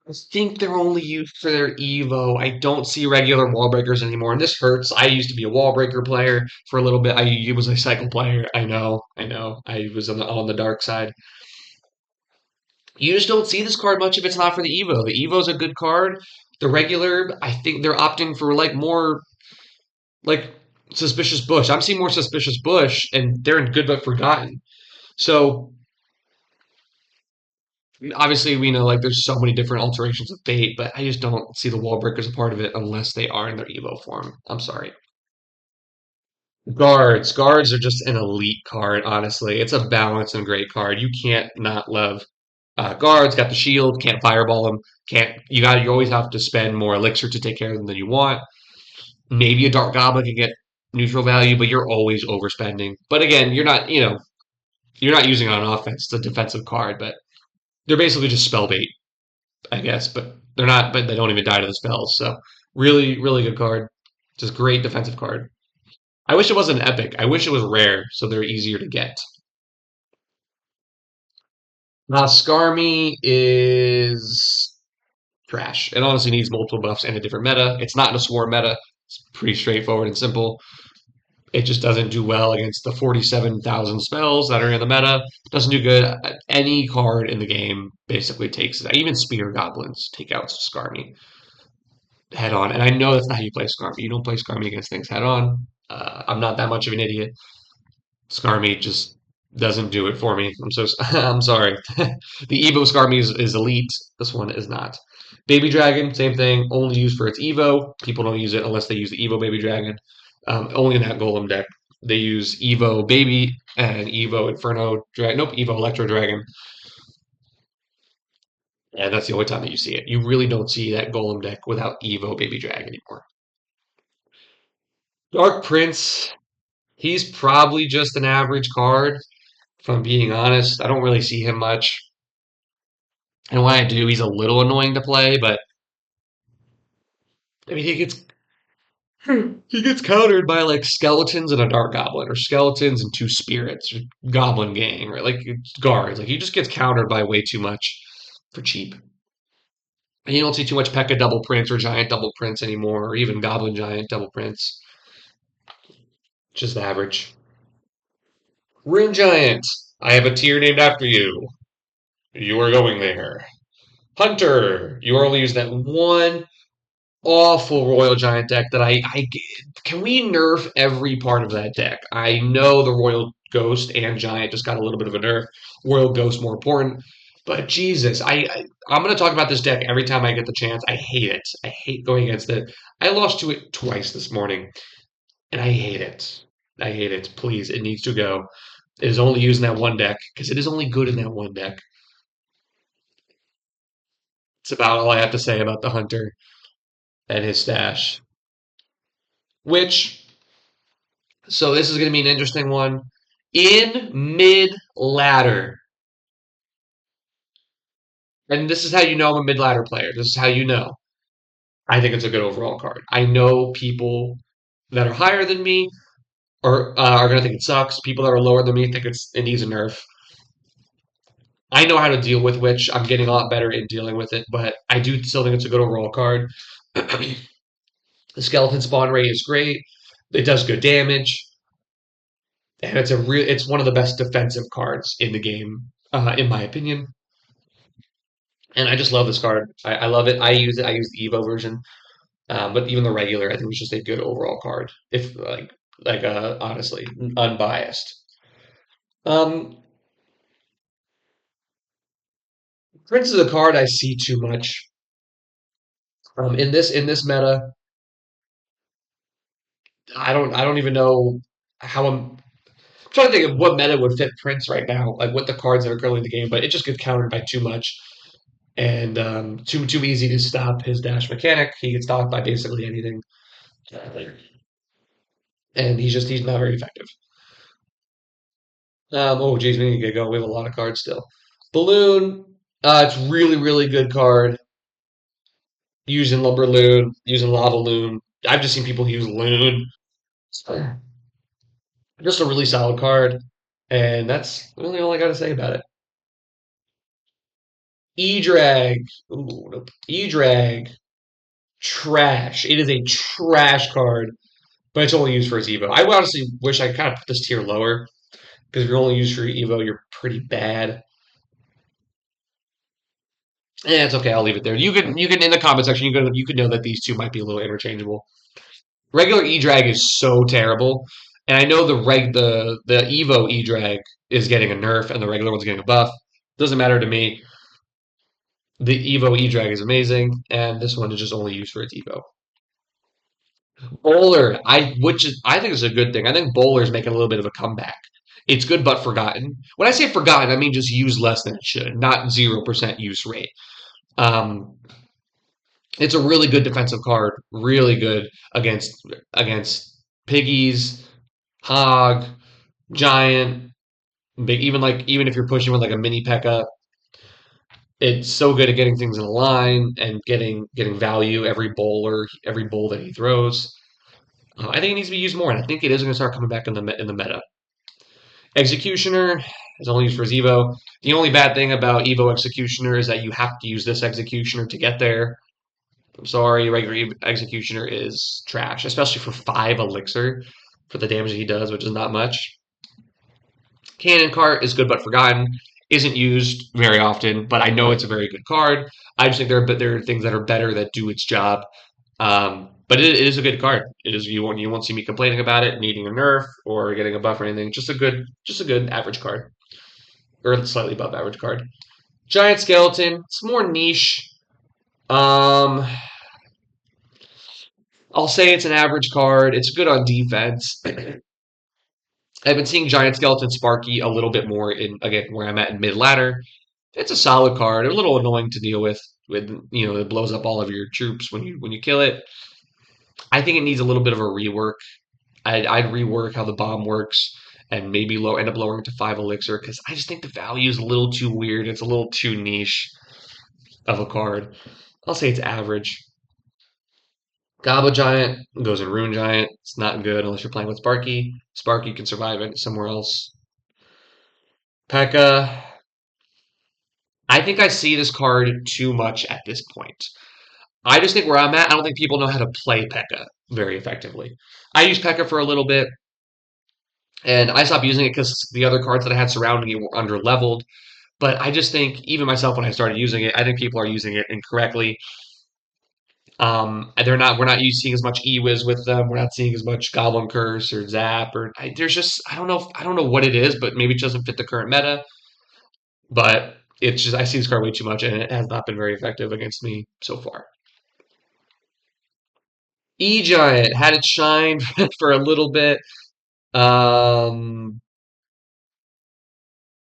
I think they're only used for their Evo. I don't see regular wall breakers anymore, and this hurts. I used to be a wall breaker player for a little bit. I was a cycle player. I know. I was on the dark side. You just don't see this card much if it's not for the Evo. The Evo's a good card. The regular, I think they're opting for like more like Suspicious Bush. I'm seeing more Suspicious Bush, and they're in good but forgotten. So obviously we know like there's so many different alterations of bait, but I just don't see the wall breakers a part of it unless they are in their Evo form. I'm sorry. Guards. Guards are just an elite card, honestly. It's a balanced and great card. You can't not love guards, got the shield, can't fireball them, can't you always have to spend more elixir to take care of them than you want. Maybe a dark goblin can get neutral value, but you're always overspending. But again, you're not using it on offense. It's a defensive card, but they're basically just spell bait, I guess. But they're not. But they don't even die to the spells. So really, really good card. Just great defensive card. I wish it wasn't epic. I wish it was rare, so they're easier to get. Skarmy is trash. It honestly needs multiple buffs and a different meta. It's not in a swarm meta. It's pretty straightforward and simple. It just doesn't do well against the 47,000 spells that are in the meta. It doesn't do good. Any card in the game basically takes it. Even Spear Goblins take out Skarmy head on. And I know that's not how you play Skarmy. You don't play Skarmy against things head on. I'm not that much of an idiot. Skarmy just doesn't do it for me. I'm sorry. The Evo Skarmy is elite. This one is not. Baby Dragon, same thing. Only used for its Evo. People don't use it unless they use the Evo Baby Dragon. Only in that Golem deck. They use Evo Baby and Evo Inferno Dragon. Nope, Evo Electro Dragon. And that's the only time that you see it. You really don't see that Golem deck without Evo Baby Dragon anymore. Dark Prince, he's probably just an average card, if I'm being honest. I don't really see him much. And when I do, he's a little annoying to play, but I mean, he gets countered by like skeletons and a dark goblin, or skeletons and two spirits, or goblin gang, or like guards. Like he just gets countered by way too much for cheap. And you don't see too much P.E.K.K.A double prints or giant double prints anymore, or even goblin giant double prints. Just average. Rune Giant. I have a tier named after you. You are going there. Hunter. You are only using that one awful Royal Giant deck that I can we nerf every part of that deck? I know the Royal Ghost and Giant just got a little bit of a nerf. Royal Ghost more important, but Jesus, I'm going to talk about this deck every time I get the chance. I hate it. I hate going against it. I lost to it twice this morning, and I hate it. I hate it. Please, it needs to go. It is only used in that one deck because it is only good in that one deck. It's about all I have to say about the Hunter and his stash. Which So this is going to be an interesting one. In mid ladder, and this is how you know I'm a mid ladder player. This is how you know. I think it's a good overall card. I know people that are higher than me are going to think it sucks. People that are lower than me think it needs a nerf. I know how to deal with which. I'm getting a lot better in dealing with it, but I do still think it's a good overall card. The skeleton spawn rate is great. It does good damage, and it's one of the best defensive cards in the game, in my opinion. And I just love this card. I love it. I use it. I use the Evo version, but even the regular, I think it's just a good overall card. If honestly, unbiased. Um, Prince is a card I see too much. In this meta, I don't even know how I'm trying to think of what meta would fit Prince right now, like what the cards that are currently in the game. But it just gets countered by too much and too easy to stop his dash mechanic. He gets stopped by basically anything, and he's not very effective. Oh, geez, we need to get going. We have a lot of cards still. Balloon. It's really, really good card. Using Lumber Loon, using Lava Loon. I've just seen people use Loon. Just a really solid card. And that's really all I got to say about it. E-Drag. Ooh, nope. E-Drag. Trash. It is a trash card, but it's only used for its Evo. I honestly wish I kind of put this tier lower, because if you're only used for your Evo, you're pretty bad. Yeah, it's okay. I'll leave it there. You can in the comment section you could know that these two might be a little interchangeable. Regular E drag is so terrible, and I know the Evo E drag is getting a nerf and the regular one's getting a buff. Doesn't matter to me. The Evo E drag is amazing, and this one is just only used for its Evo. Bowler, I think is a good thing. I think Bowler's making a little bit of a comeback. It's good but forgotten. When I say forgotten, I mean just used less than it should, not 0% use rate. Um, It's a really good defensive card, really good against piggies, hog, giant, big. Even if you're pushing with like a mini P.E.K.K.A, it's so good at getting things in a line and getting value every bowl that he throws. I think it needs to be used more, and I think it is going to start coming back in the meta. Executioner is only used for Evo. The only bad thing about Evo Executioner is that you have to use this Executioner to get there. I'm sorry, regular Executioner is trash, especially for 5 elixir for the damage he does, which is not much. Cannon Cart is good but forgotten. Isn't used very often, but I know it's a very good card. I just think there are things that are better that do its job. But it is a good card. It is you won't see me complaining about it needing a nerf or getting a buff or anything. Just a good average card, or slightly above average card. Giant Skeleton. It's more niche. Um, I'll say it's an average card. It's good on defense. I've been seeing Giant Skeleton Sparky a little bit more in again where I'm at in mid ladder. It's a solid card. A little annoying to deal with. It blows up all of your troops when you kill it. I think it needs a little bit of a rework. I'd rework how the bomb works and maybe end up lowering it to 5 elixir because I just think the value is a little too weird. It's a little too niche. of a card. I'll say it's average. Gobble Giant goes in Rune Giant. It's not good unless you're playing with Sparky. Sparky can survive it somewhere else. P.E.K.K.A. I think I see this card too much at this point. I just think where I'm at, I don't think people know how to play P.E.K.K.A. very effectively. I used P.E.K.K.A. for a little bit, and I stopped using it because the other cards that I had surrounding it were under leveled. But I just think, even myself, when I started using it, I think people are using it incorrectly. They're not. We're not seeing as much Ewiz with them. We're not seeing as much Goblin Curse or Zap or there's just I don't know. I don't know what it is, but maybe it doesn't fit the current meta. But it's just I see this card way too much, and it has not been very effective against me so far. E Giant had its shine for a little bit. Um,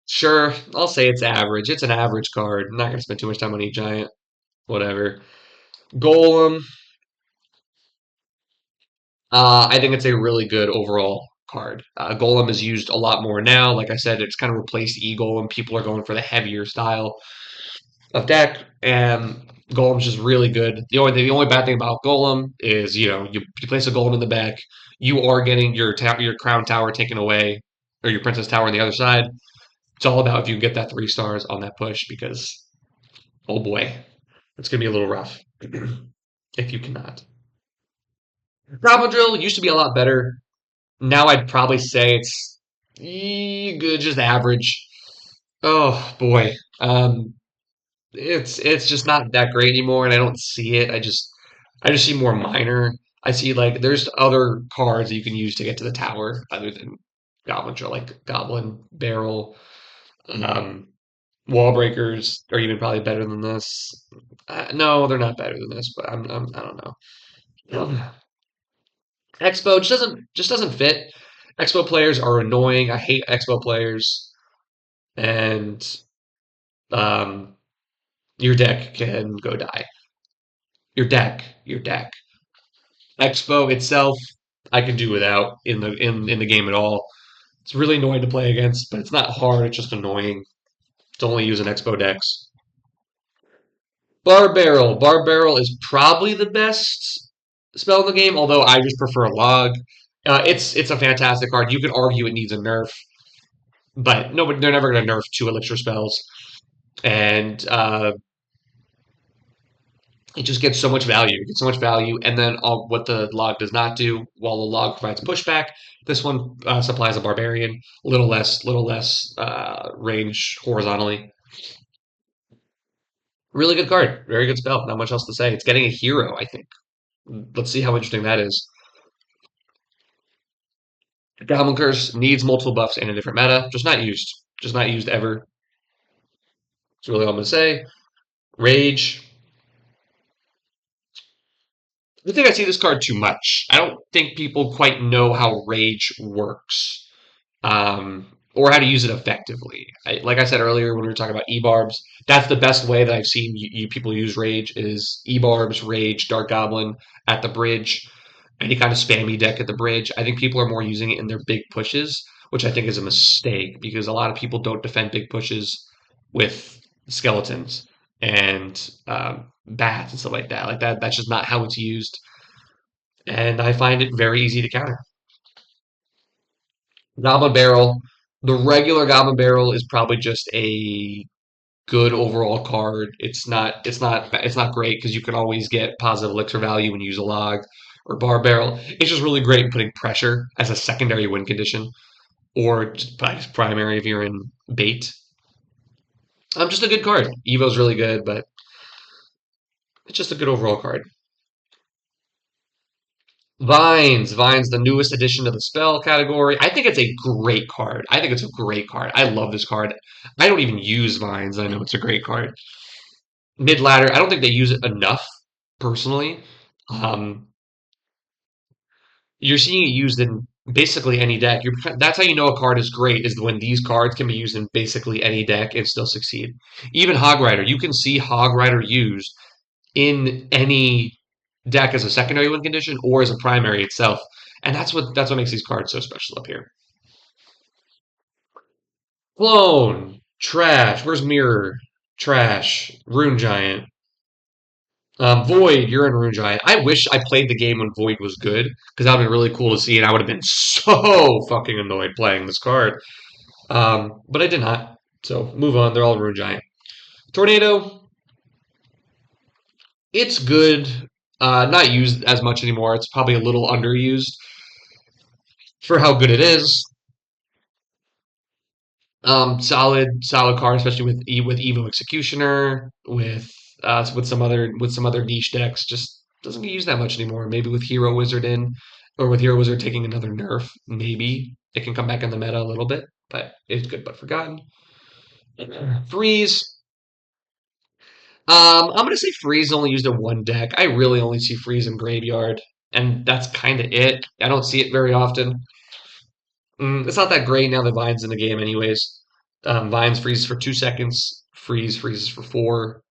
sure, I'll say it's average. It's an average card. I'm not gonna spend too much time on E Giant. Whatever. Golem. I think it's a really good overall card. Golem is used a lot more now. Like I said, it's kind of replaced E-Golem. People are going for the heavier style of deck, and Golem's just really good. The only bad thing about Golem is you place a Golem in the back, you are getting your Crown Tower taken away, or your Princess Tower on the other side. It's all about if you can get that 3 stars on that push because oh boy, it's gonna be a little rough if you cannot. Goblin Drill used to be a lot better. Now I'd probably say it's good, just average. Oh boy, it's just not that great anymore, and I don't see it. I just see more minor. I see like there's other cards that you can use to get to the tower other than Goblin Drill, like Goblin Barrel, um, Wall Breakers are even probably better than this. No, they're not better than this, but I don't know. Expo just doesn't fit. Expo players are annoying. I hate Expo players, and um, your deck can go die. Your deck. Expo itself, I can do without in the game at all. It's really annoying to play against, but it's not hard. It's just annoying. It's only using Expo decks. Bar Barrel. Bar Barrel is probably the best spell in the game, although I just prefer Log. It's a fantastic card. You could argue it needs a nerf, but nobody they're never going to nerf 2 elixir spells, and it just gets so much value. It gets so much value, and then what the log does not do, while the log provides pushback, this one supplies a barbarian, little less range horizontally. Really good card, very good spell. Not much else to say. It's getting a hero, I think. Let's see how interesting that is. Goblin Curse needs multiple buffs in a different meta. Just not used ever. That's really all I'm gonna say. Rage. I think I see this card too much. I don't think people quite know how Rage works, or how to use it effectively. Like I said earlier when we were talking about E-Barbs, that's the best way that I've seen people use Rage is E-Barbs, Rage, Dark Goblin at the bridge, any kind of spammy deck at the bridge. I think people are more using it in their big pushes, which I think is a mistake because a lot of people don't defend big pushes with skeletons and bats and stuff like that. Like that, that's just not how it's used, and I find it very easy to counter. Goblin Barrel, the regular Goblin Barrel is probably just a good overall card. It's not great because you can always get positive elixir value when you use a log or bar barrel. It's just really great putting pressure as a secondary win condition or just primary if you're in bait. Just a good card. Evo's really good, but it's just a good overall card. Vines, the newest addition to the spell category. I think it's a great card. I think it's a great card. I love this card. I don't even use Vines. I know it's a great card. Mid ladder, I don't think they use it enough, personally. Um, you're seeing it used in basically any deck. That's how you know a card is great, is when these cards can be used in basically any deck and still succeed. Even Hog Rider, you can see Hog Rider used in any deck as a secondary win condition or as a primary itself. And that's what makes these cards so special up here. Clone. Trash. Where's Mirror? Trash. Rune Giant. Void, you're in Rune Giant. I wish I played the game when Void was good, because that would have been really cool to see, and I would have been so fucking annoyed playing this card. But I did not. So move on. They're all Rune Giant. Tornado, it's good. Not used as much anymore. It's probably a little underused for how good it is. Solid card, especially with Evo Executioner, with some other niche decks. Just doesn't get used that much anymore. Maybe with Hero Wizard in, or with Hero Wizard taking another nerf, maybe it can come back in the meta a little bit. But it's good but forgotten. Freeze. I'm gonna say Freeze only used in one deck. I really only see Freeze in Graveyard, and that's kind of it. I don't see it very often. It's not that great now that Vine's in the game, anyways. Vines freezes for 2 seconds. Freeze freezes for four.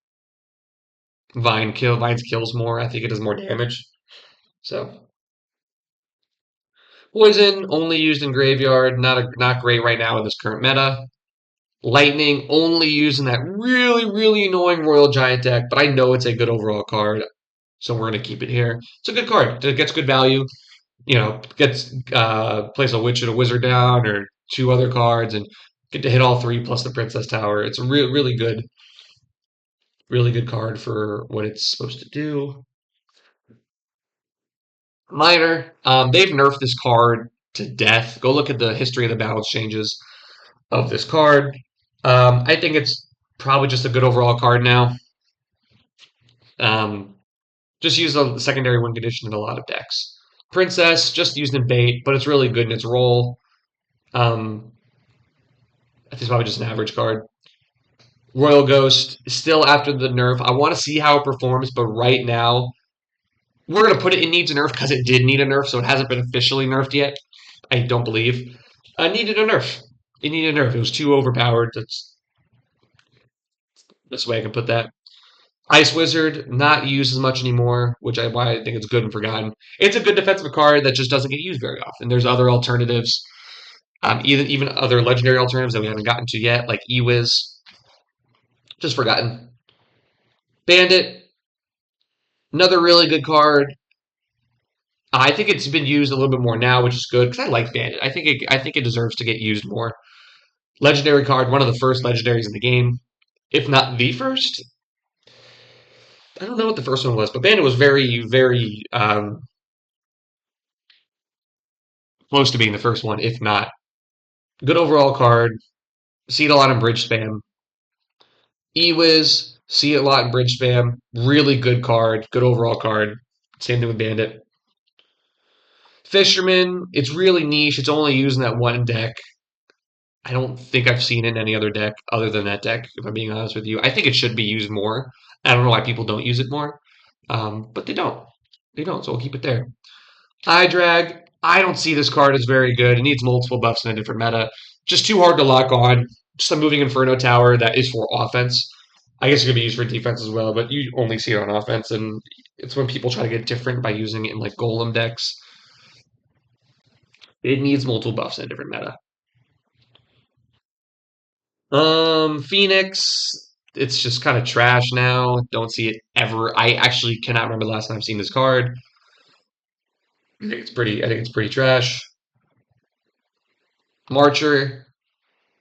Vines kills more. I think it does more damage. So poison only used in graveyard. Not great right now in this current meta. Lightning only used in that really annoying Royal Giant deck, but I know it's a good overall card, so we're gonna keep it here. It's a good card. It gets good value. Gets plays a witch and a wizard down or two other cards and get to hit all three plus the Princess Tower. It's a really good card for what it's supposed to do. Minor, they've nerfed this card to death. Go look at the history of the balance changes of this card. I think it's probably just a good overall card now. Um, just use the secondary win condition in a lot of decks. Princess, just used in bait, but it's really good in its role. Um, I think it's probably just an average card. Royal Ghost, still after the nerf. I want to see how it performs, but right now, we're going to put it needs a nerf because it did need a nerf, so it hasn't been officially nerfed yet. I don't believe. Needed a nerf. It needed a nerf. It was too overpowered. That's the way I can put that. Ice Wizard, not used as much anymore, why I think it's good and forgotten. It's a good defensive card that just doesn't get used very often. There's other alternatives, even other legendary alternatives that we haven't gotten to yet, like Ewiz. Just forgotten. Bandit, another really good card. I think it's been used a little bit more now, which is good because I like Bandit. I think it deserves to get used more. Legendary card, one of the first legendaries in the game, if not the first. I don't know what the first one was, but Bandit was very close to being the first one, if not. Good overall card. See it a lot in bridge spam. Ewiz, see it a lot in bridge spam. Really good card. Good overall card. Same thing with Bandit. Fisherman, it's really niche. It's only used in that one deck. I don't think I've seen it in any other deck other than that deck, if I'm being honest with you. I think it should be used more. I don't know why people don't use it more, but they don't. They don't, so we'll keep it there. Eye Drag, I don't see this card as very good. It needs multiple buffs in a different meta. Just too hard to lock on. Just a moving Inferno Tower that is for offense. I guess it could be used for defense as well, but you only see it on offense, and it's when people try to get different by using it in like Golem decks. It needs multiple buffs in a different meta. Phoenix, it's just kind of trash now. Don't see it ever. I actually cannot remember the last time I've seen this card. I think it's pretty trash. Marcher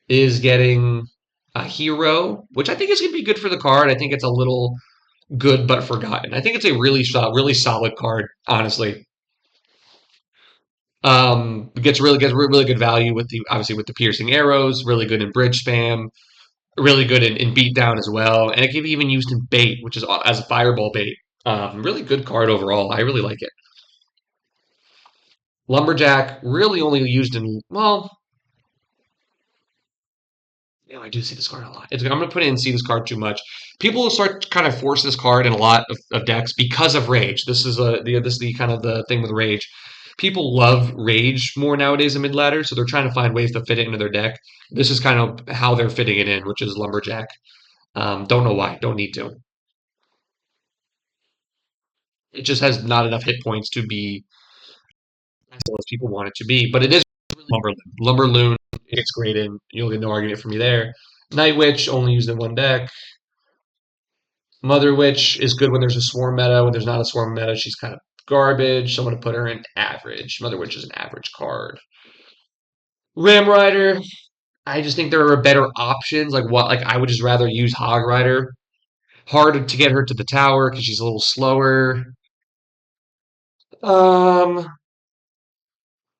is getting a hero, which I think is going to be good for the card. I think it's a little good but forgotten. I think it's a really solid card, honestly. Gets really good value with the obviously with the piercing arrows. Really good in bridge spam. Really good in beatdown as well, and it can be even used in bait, which is as a fireball bait. Really good card overall. I really like it. Lumberjack really only used in well, yeah, I do see this card a lot. I'm gonna put it in see this card too much. People will start kind of force this card in a lot of decks because of rage. This is the kind of the thing with rage. People love rage more nowadays in mid ladder, so they're trying to find ways to fit it into their deck. This is kind of how they're fitting it in, which is lumberjack. Don't know why. Don't need to. It just has not enough hit points to be as well as people want it to be. But it is Lumberloon. It's great in. You'll get no argument from me there. Night Witch only used in one deck. Mother Witch is good when there's a swarm meta. When there's not a swarm meta, she's kind of garbage. So I'm going to put her in average. Mother Witch is an average card. Ram Rider, I just think there are better options. Like what? Like I would just rather use Hog Rider. Hard to get her to the tower because she's a little slower. Um,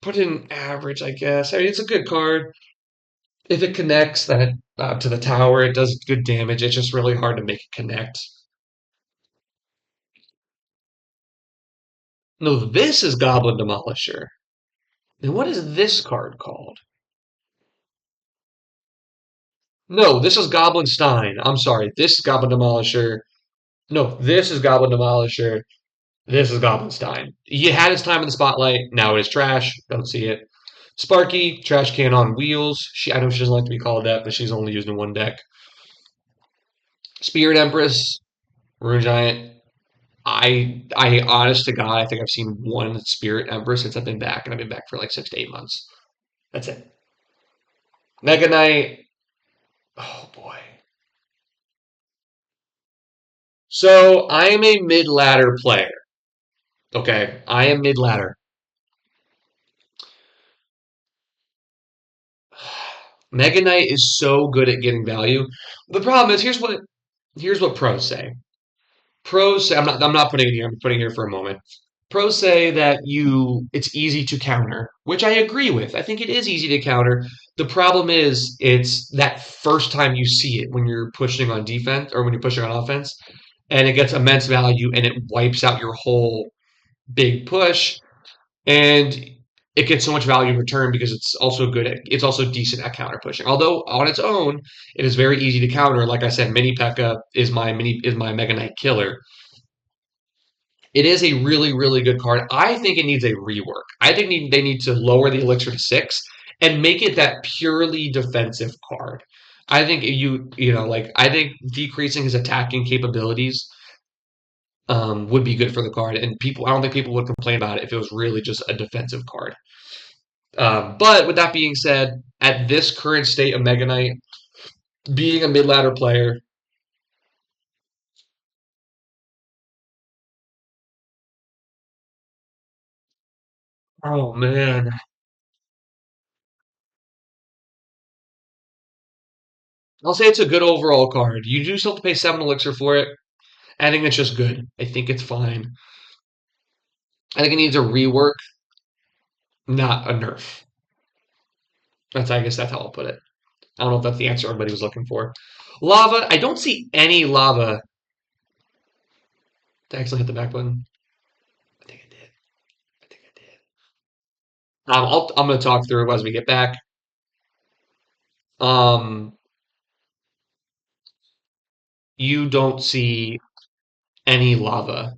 put in average, I guess. I mean, it's a good card. If it connects that to the tower, it does good damage. It's just really hard to make it connect. No, this is Goblin Demolisher. And what is this card called? No, this is Goblin Stein. I'm sorry. This is Goblin Demolisher. No, this is Goblin Demolisher. This is Goblin Stein. He had his time in the spotlight. Now it is trash. Don't see it. Sparky, trash can on wheels. I know she doesn't like to be called that, but she's only used in one deck. Spirit Empress, Rune Giant. I honest to God, I think I've seen one Spirit Empress since I've been back, and I've been back for like 6 to 8 months. That's it. Mega Knight. Oh boy. So I am a mid ladder player. Okay, I am mid ladder. Mega Knight is so good at getting value. The problem is here's what pros say. Pros say I'm not putting it here. I'm putting it here for a moment. Pros say that it's easy to counter, which I agree with. I think it is easy to counter. The problem is it's that first time you see it when you're pushing on defense or when you're pushing on offense, and it gets immense value and it wipes out your whole big push, and it gets so much value in return because it's also decent at counter pushing. Although on its own, it is very easy to counter. Like I said, Mini P.E.K.K.A. is my Mega Knight killer. It is a really, really good card. I think it needs a rework. I think they need to lower the elixir to 6 and make it that purely defensive card. I think I think decreasing his attacking capabilities would be good for the card, and I don't think people would complain about it if it was really just a defensive card. But with that being said, at this current state of Mega Knight, being a mid ladder player, oh man, I'll say it's a good overall card. You do still have to pay 7 elixir for it. I think it's just good. I think it's fine. I think it needs a rework, not a nerf. I guess that's how I'll put it. I don't know if that's the answer everybody was looking for. Lava, I don't see any lava. Did I actually hit the back button? I think I did. I think I did. I'm going to talk through it as we get back. Um, you don't see any lava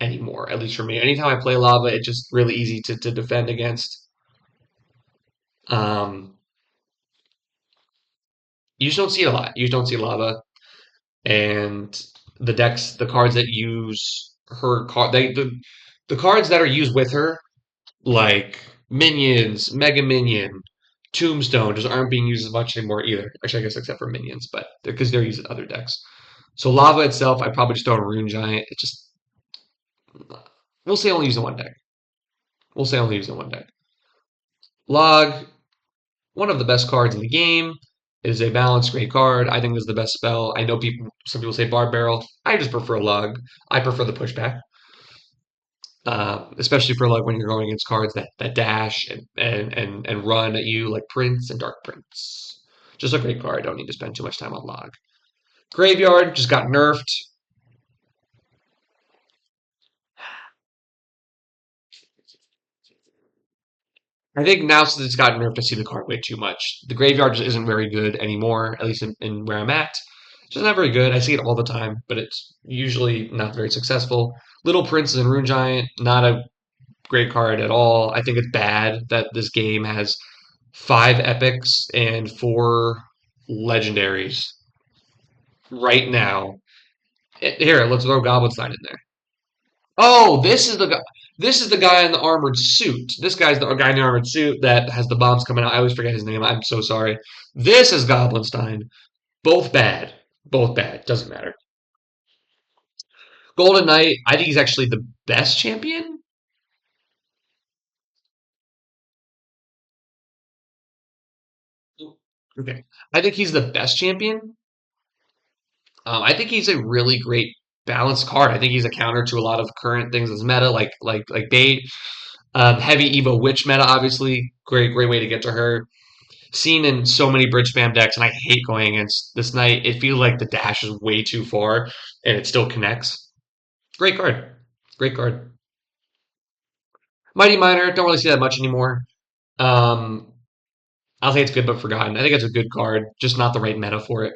anymore, at least for me. Anytime I play lava, it's just really easy to defend against. Um, you just don't see it a lot. You just don't see lava. And the cards that use her card, the cards that are used with her, like Minions, Mega Minion, Tombstone, just aren't being used as much anymore either. Actually, I guess except for Minions, but because they're used in other decks. So Lava itself, I probably just throw a Rune Giant. It just we'll say only use in one deck. We'll say only use in one deck. Log, one of the best cards in the game. It is a balanced great card. I think this is the best spell. I know some people say Barb Barrel. I just prefer Log. I prefer the pushback. Especially for like when you're going against cards that dash and run at you like Prince and Dark Prince. Just a great card. Don't need to spend too much time on Log. Graveyard just got nerfed. I think now since it's gotten nerfed, I see the card way too much. The graveyard just isn't very good anymore, at least in where I'm at. It's just not very good. I see it all the time, but it's usually not very successful. Little Prince and Rune Giant, not a great card at all. I think it's bad that this game has 5 epics and 4 legendaries right now. Here, let's throw Goblin Sign in there. Oh, this is the guy in the armored suit. This guy's the guy in the armored suit that has the bombs coming out. I always forget his name. I'm so sorry. This is Goblinstein. Both bad. Both bad. Doesn't matter. Golden Knight, I think he's actually the best champion. Okay. I think he's the best champion. I think he's a really great balanced card. I think he's a counter to a lot of current things as meta, like bait. Heavy Evo Witch meta, obviously. Great way to get to her. Seen in so many bridge spam decks, and I hate going against this Knight. It feels like the dash is way too far, and it still connects. Great card. Great card. Mighty Miner, don't really see that much anymore. Um, I'll say it's good but forgotten. I think it's a good card, just not the right meta for it.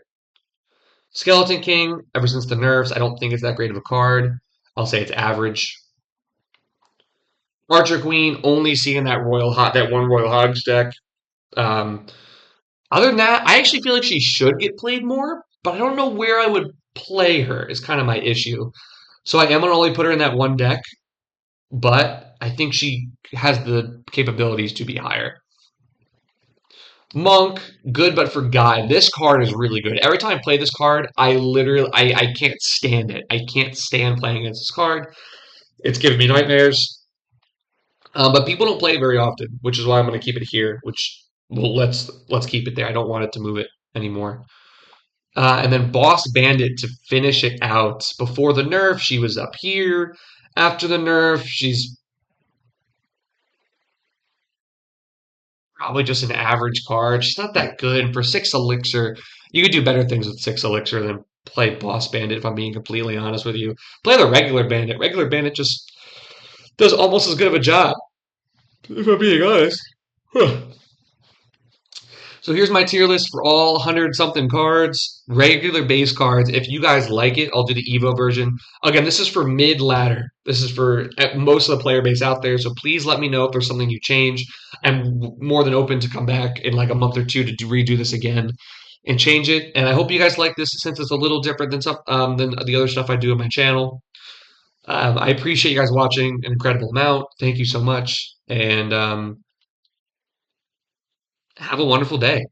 Skeleton King, ever since the nerfs, I don't think it's that great of a card. I'll say it's average. Archer Queen, only seeing that one Royal Hogs deck. Um, Other than that, I actually feel like she should get played more, but I don't know where I would play her is kind of my issue. So I am gonna only put her in that one deck, but I think she has the capabilities to be higher. Monk, good but for guy. This card is really good. Every time I play this card, I can't stand it. I can't stand playing against this card. It's giving me nightmares. But people don't play it very often, which is why I'm going to keep it here. Which well, let's keep it there. I don't want it to move it anymore. And then Boss Bandit to finish it out. Before the nerf, she was up here. After the nerf, she's probably just an average card. She's not that good. And for 6 elixir, you could do better things with 6 elixir than play Boss Bandit, if I'm being completely honest with you. Play the regular Bandit. Regular Bandit just does almost as good of a job, if I'm being honest. Huh. So here's my tier list for all 100 something cards, regular base cards. If you guys like it, I'll do the Evo version. Again, this is for mid ladder. This is for most of the player base out there. So please let me know if there's something you change. I'm more than open to come back in like a month or two to redo this again and change it. And I hope you guys like this since it's a little different than the other stuff I do on my channel. I appreciate you guys watching an incredible amount. Thank you so much. And have a wonderful day.